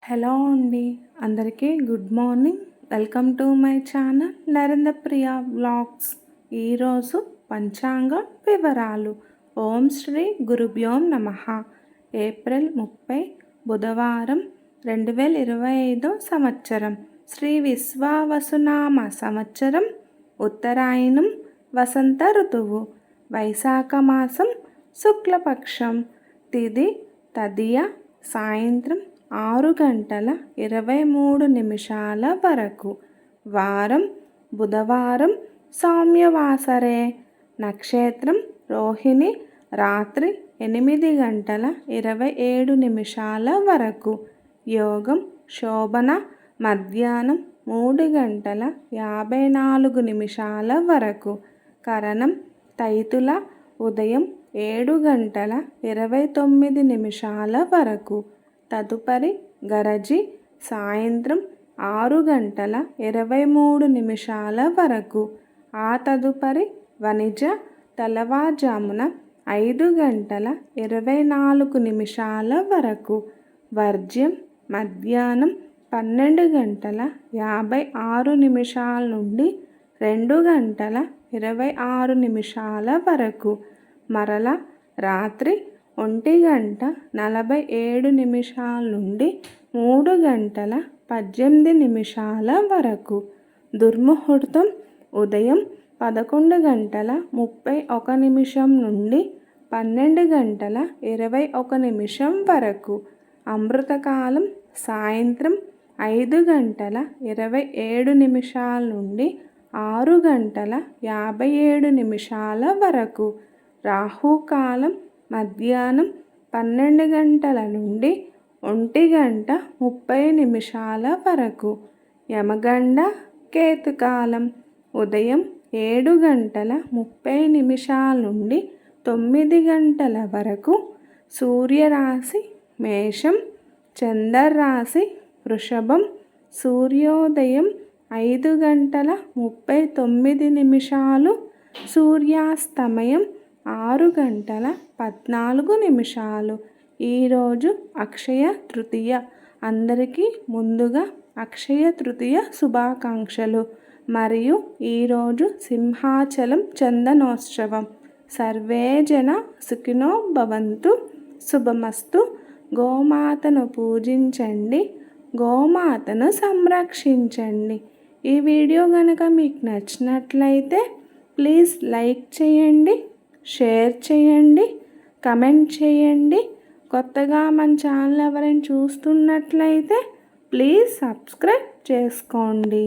Hello అండి, అందరికీ good morning. Welcome to my channel Narendra Priya vlogs. ఈరోజు పంచాంగ వివరాలు. ఓం శ్రీ గురుభ్యో నమః. ఏప్రిల్ 30 బుధవారం 2025 సంవత్సరం. శ్రీ విశ్వావసునామ సంవత్సరం. ఉత్తరాయణం, వసంత ఋతువు. వైశాఖ మాసం, శుక్లపక్షం. తిథి తదియ, సాయంత్రం 6:23 వరకు. వారం బుధవారం, సౌమ్యవాసరే. నక్షత్రం రోహిణి, రాత్రి 8:27 వరకు. యోగం శోభన, మధ్యాహ్నం 3:54 వరకు. కరణం తైతుల, ఉదయం 7:29 వరకు. తదుపరి గరజి, సాయంత్రం 6:23 వరకు. ఆ తదుపరి వనిజ, తెల్లవారుజామున 5:24 వరకు. వర్జ్యం మధ్యాహ్నం 12:56 నుండి 2:26 వరకు. మరల రాత్రి 1:47 నుండి 3:18 వరకు. దుర్ముహూర్తం ఉదయం 11:31 నుండి 12:21 వరకు. అమృతకాలం సాయంత్రం 5:27 నుండి 6:57 వరకు. రాహుకాలం మధ్యాహ్నం 12 నుండి 1:30 వరకు. యమగండ కేతుకాలం ఉదయం 7:30 నుండి 9 వరకు. సూర్యరాశి మేషం, చంద్రరాశి వృషభం. సూర్యోదయం 5:39, సూర్యాస్తమయం 6:14. ఈరోజు అక్షయ తృతీయ. అందరికీ ముందుగా అక్షయ తృతీయ శుభాకాంక్షలు. మరియు ఈరోజు సింహాచలం చందనోత్సవం. సర్వే జన సుఖినో భవంతు. శుభమస్తు. గోమాతను పూజించండి, గోమాతను సంరక్షించండి. ఈ వీడియో కనుక మీకు నచ్చినట్లయితే ప్లీజ్ లైక్ చేయండి, షేర్ చేయండి, కమెంట్ చేయండి. కొత్తగా మన ఛానల్ ఎవరైనా చూస్తున్నట్లయితే ప్లీజ్ సబ్స్క్రైబ్ చేసుకోండి.